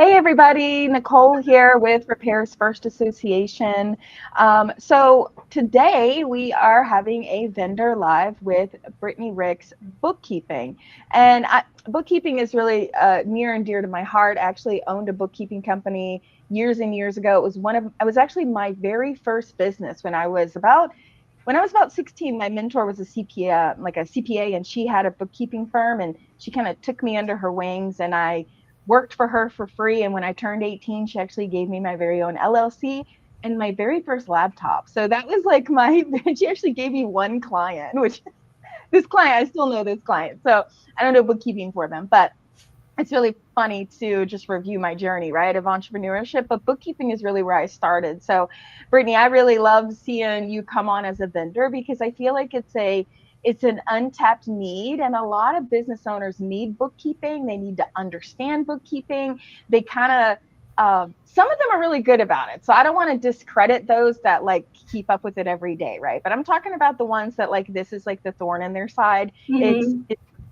Hey everybody, Nicole here with Repairs First Association. So today we are having a vendor live with Brittany Rick's Bookkeeping. And bookkeeping is really near and dear to my heart. I actually owned a bookkeeping company years and years ago. It was actually my very first business when I was about 16. My mentor was a CPA, like a CPA, and she had a bookkeeping firm, and she kind of took me under her wings, and I worked for her for free. And when I turned 18, she actually gave me my very own LLC and my very first laptop. So that was like she actually gave me one client, which this client, I still know this client. So I don't do bookkeeping for them, but it's really funny to just review my journey, right, of entrepreneurship. But bookkeeping is really where I started. So, Brittany, I really love seeing you come on as a vendor because I feel like it's an untapped need, and a lot of business owners need bookkeeping. They need to understand bookkeeping. They kind of some of them are really good about it. So I don't want to discredit those that like keep up with it every day, right? But I'm talking about the ones that like this is like the thorn in their side. It's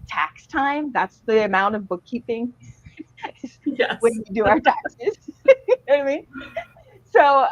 tax time. That's the amount of bookkeeping Yes. when we do our taxes. You know what I mean? So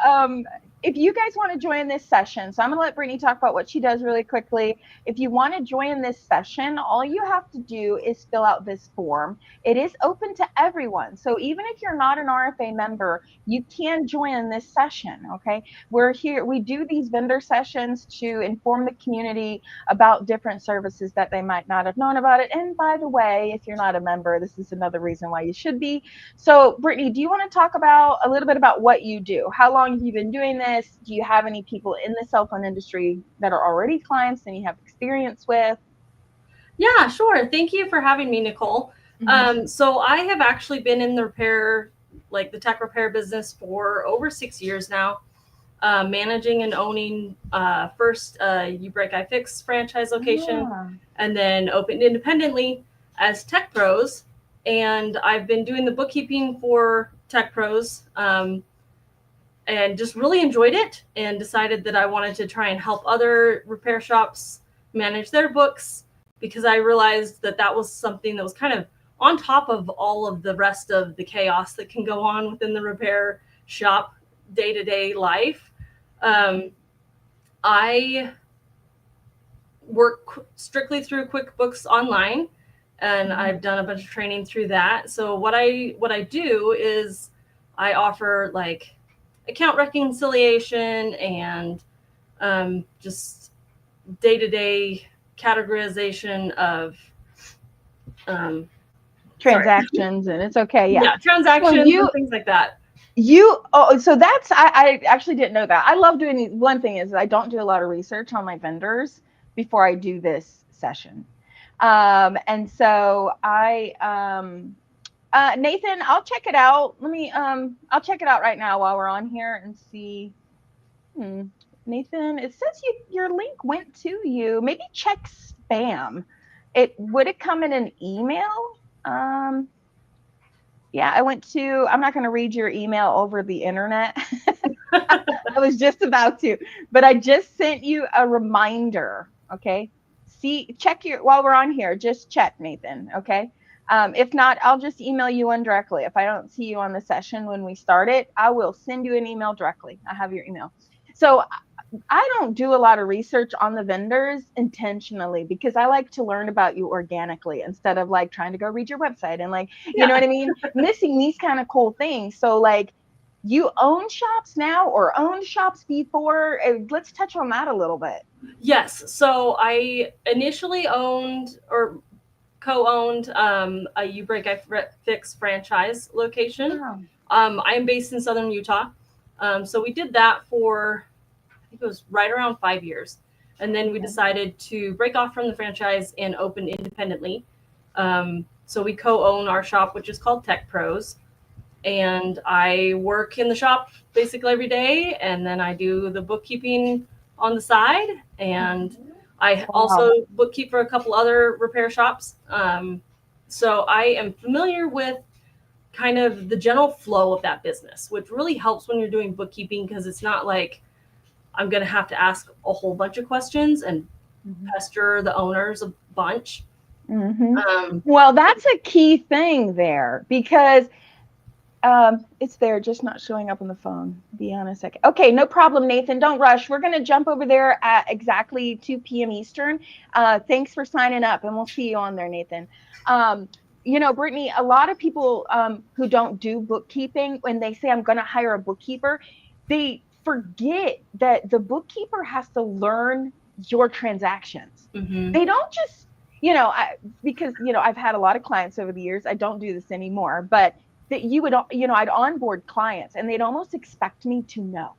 if you guys want to join this session, so I'm going to let Brittany talk about what she does really quickly. If you want to join this session, all you have to do is fill out this form. It is open to everyone. So even if you're not an RFA member, you can join this session, okay? We're here, we do these vendor sessions to inform the community about different services that they might not have known about it. And by the way, if you're not a member, this is another reason why you should be. So, Brittany, do you want to talk about a little bit about what you do? How long have you been doing this? Do you have any people in the cell phone industry that are already clients and you have experience with? Yeah, sure. Thank you for having me, Nicole. So I have actually been in the tech repair business for over 6 years now, managing and owning first You Break, I Fix franchise location, and then opened independently as Tech Pros. And I've been doing the bookkeeping for Tech Pros. And just really enjoyed it and decided that I wanted to try and help other repair shops manage their books, because I realized that that was something that was kind of on top of all of the rest of the chaos that can go on within the repair shop day-to-day life. I work strictly through QuickBooks Online, and I've done a bunch of training through that. So what I do is I offer like account reconciliation and just day-to-day categorization of Transactions, and it's okay. Yeah, transactions and things like that. So I actually didn't know that. I love doing these. One thing is I don't do a lot of research on my vendors before I do this session. And so Nathan, I'll check it out. I'll check it out right now while we're on here and see. Nathan, it says your link went to you. Maybe check spam. Would it come in an email? Yeah, I'm not going to read your email over the internet. I was just about to, but I just sent you a reminder. Okay. Check while we're on here, just check, Nathan. Okay. If not, I'll just email you one directly. If I don't see you on the session when we start it, I will send you an email directly. I have your email. So I don't do a lot of research on the vendors intentionally because I like to learn about you organically instead of like trying to go read your website and like, you know what I mean? Missing these kind of cool things. So like, you own shops now or owned shops before? Let's touch on that a little bit. Yes. So I initially owned or co-owned a You Break, I Fix franchise location. Wow. I am based in Southern Utah. So we did that for, I think it was right around 5 years. And then we decided to break off from the franchise and open independently. So we co-own our shop, which is called Tech Pros. And I work in the shop basically every day. And then I do the bookkeeping on the side. And I also bookkeep for a couple other repair shops. So I am familiar with kind of the general flow of that business, which really helps when you're doing bookkeeping, because it's not like I'm going to have to ask a whole bunch of questions and pester the owners a bunch. Well, that's a key thing there, because It's there, just not showing up on the phone. Be on a second. Okay, no problem, Nathan. Don't rush. We're going to jump over there at exactly 2 p.m. Eastern. Thanks for signing up, and we'll see you on there, Nathan. Brittany, a lot of people who don't do bookkeeping, when they say I'm going to hire a bookkeeper, they forget that the bookkeeper has to learn your transactions. Mm-hmm. They don't just, because I've had a lot of clients over the years. I don't do this anymore, but that I'd onboard clients and they'd almost expect me to know.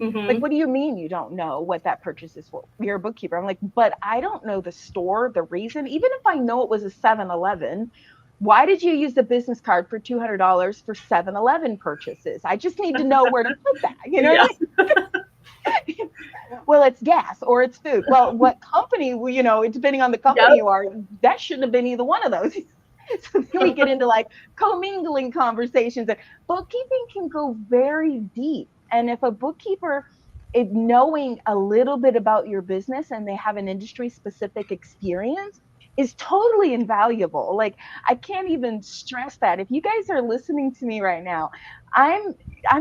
Mm-hmm. Like, what do you mean you don't know what that purchase is for? You're a bookkeeper. I'm like, but I don't know the store, the reason. Even if I know it was a 7-Eleven, why did you use the business card for $200 for 7-Eleven purchases? I just need to know where to put that. You know what I mean? Well, it's gas or it's food. Well, what company, depending on the company you are, that shouldn't have been either one of those. So then we get into like commingling conversations. And bookkeeping can go very deep. And if a bookkeeper is knowing a little bit about your business and they have an industry specific experience, is totally invaluable. Like, I can't even stress that. If you guys are listening to me right now, I'm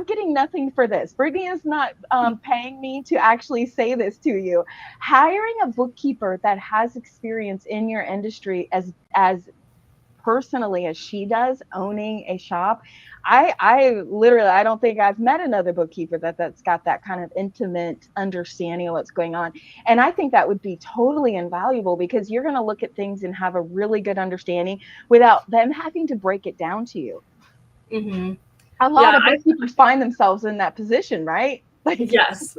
getting nothing for this. Brittany is not paying me to actually say this to you. Hiring a bookkeeper that has experience in your industry as personally as she does, owning a shop, I literally, I don't think I've met another bookkeeper that's got that kind of intimate understanding of what's going on. And I think that would be totally invaluable, because you're going to look at things and have a really good understanding without them having to break it down to you. Mm-hmm. A lot of bookkeepers find themselves in that position, right? Like, yes.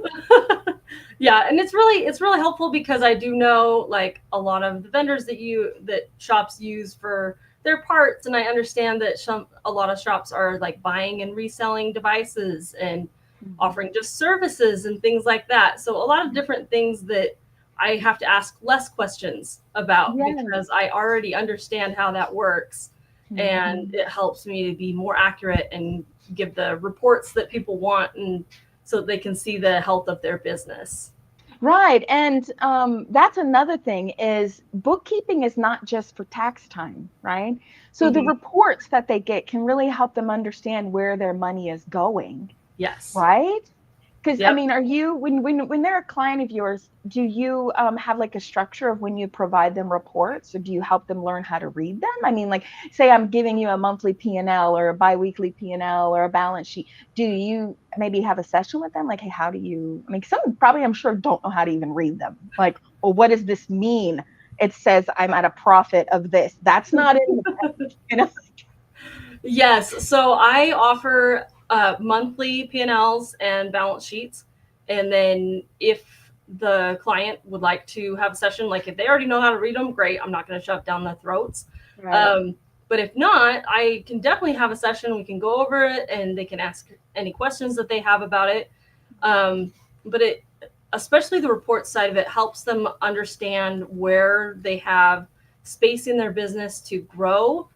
Yeah, and it's really helpful, because I do know like a lot of the vendors that shops use for their parts, and I understand that a lot of shops are like buying and reselling devices and offering just services and things like that. So a lot of different things that I have to ask less questions about, because I already understand how that works. And it helps me to be more accurate and give the reports that people want, and so they can see the health of their business. Right. And that's another thing, is bookkeeping is not just for tax time, right? So the reports that they get can really help them understand where their money is going. Yes. Right? Because I mean, are you, when they're a client of yours, do you have like a structure of when you provide them reports, or do you help them learn how to read them? I mean, like, say I'm giving you a monthly P&L or a biweekly P&L or a balance sheet. Do you maybe have a session with them? Like, hey, how do you, I mean, some probably, I'm sure, don't know how to even read them. Like, well, what does this mean? It says I'm at a profit of this. That's not in the Yes. So I offer monthly P&Ls and balance sheets. And then if the client would like to have a session, like if they already know how to read them, great. I'm not going to shove down their throats. Right. But if not, I can definitely have a session. We can go over it and they can ask any questions that they have about it. But especially the report side of it, helps them understand where they have space in their business to grow,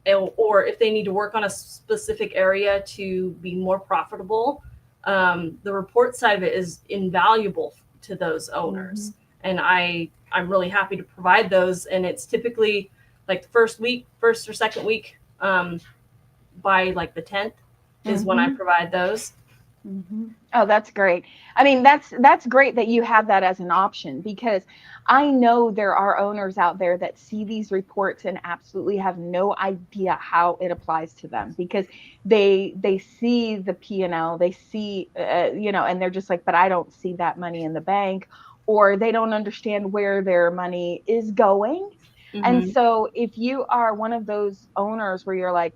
or if they need to work on a specific area to be more profitable. The report side of it is invaluable to those owners. And I'm really happy to provide those. And it's typically like the first or second week, by like the 10th is when I provide those. Oh, that's great. I mean, that's great that you have that as an option, because I know there are owners out there that see these reports and absolutely have no idea how it applies to them, because they see the P&L, they see, and they're just like, but I don't see that money in the bank, or they don't understand where their money is going. And so if you are one of those owners where you're like,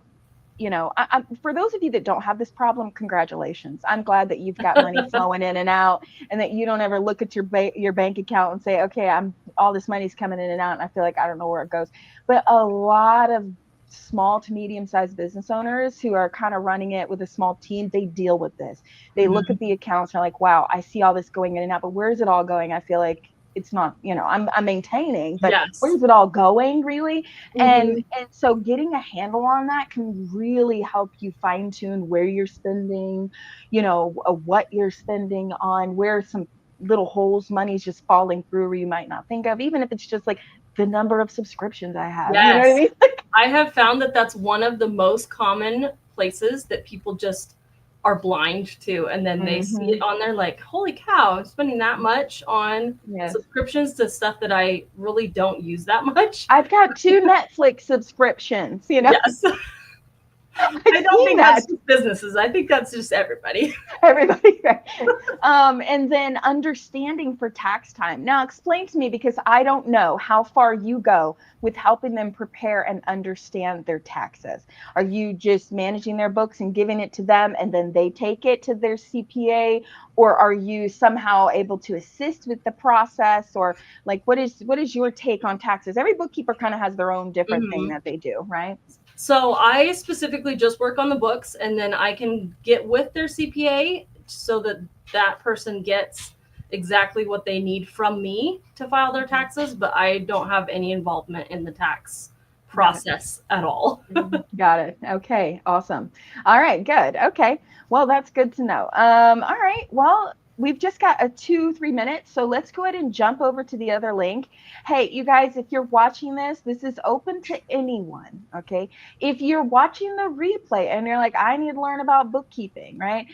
for those of you that don't have this problem, congratulations. I'm glad that you've got money flowing in and out, and that you don't ever look at your bank account and say, okay, all this money's coming in and out, and I feel like I don't know where it goes. But a lot of small to medium-sized business owners who are kind of running it with a small team, they deal with this. They look at the accounts and are like, wow, I see all this going in and out, but where is it all going? I feel like it's not, I'm maintaining, but where's it all going really? And so getting a handle on that can really help you fine tune where you're spending, what you're spending on, where some little holes money's just falling through where you might not think of, even if it's just like the number of subscriptions I have. You know what I mean? I have found that that's one of the most common places that people just are blind to, and then they see Mhm. it on there like, holy cow, I'm spending that much on Yes. subscriptions to stuff that I really don't use that much. I've got 2 Netflix subscriptions, you know? Yes. I've I don't seen think that. that's just businesses. I think that's just everybody. Everybody, right? And then understanding for tax time. Now, explain to me, because I don't know how far you go with helping them prepare and understand their taxes. Are you just managing their books and giving it to them, and then they take it to their CPA, or are you somehow able to assist with the process, or like what is your take on taxes? Every bookkeeper kind of has their own different thing Mhm. that they do, right? So I specifically just work on the books, and then I can get with their CPA so that that person gets exactly what they need from me to file their taxes, but I don't have any involvement in the tax Got it. process at all. Got it. Okay, awesome. All right, good. Okay, well, that's good to know. All right, well, we've just got a 2, 3 minutes, so let's go ahead and jump over to the other link. Hey, you guys, if you're watching this is open to anyone, okay? If you're watching the replay and you're like, I need to learn about bookkeeping, right?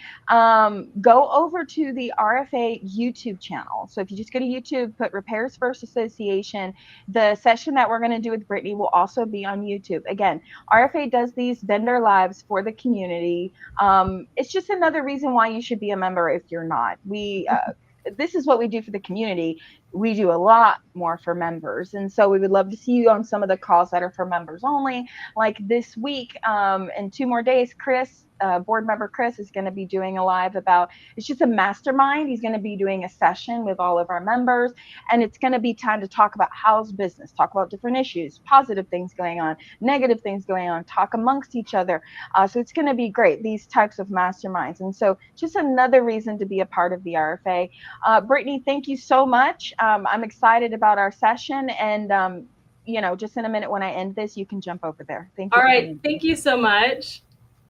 Go over to the RFA YouTube channel. So if you just go to YouTube, put Repairs First Association, the session that we're going to do with Brittany will also be on YouTube. Again, RFA does these vendor lives for the community. It's just another reason why you should be a member if you're not. This is what we do for the community. We do a lot more for members, and so we would love to see you on some of the calls that are for members only. Like this week, in 2 more days, Chris, board member Chris, is going to be doing a live about. It's just a mastermind. He's going to be doing a session with all of our members, and it's going to be time to talk about how's business, talk about different issues, positive things going on, negative things going on, talk amongst each other. So it's going to be great, these types of masterminds. And so just another reason to be a part of the RFA. Brittany, thank you so much. I'm excited about our session. And, just in a minute when I end this, you can jump over there. Thank All you for right. being here. Thank you so much.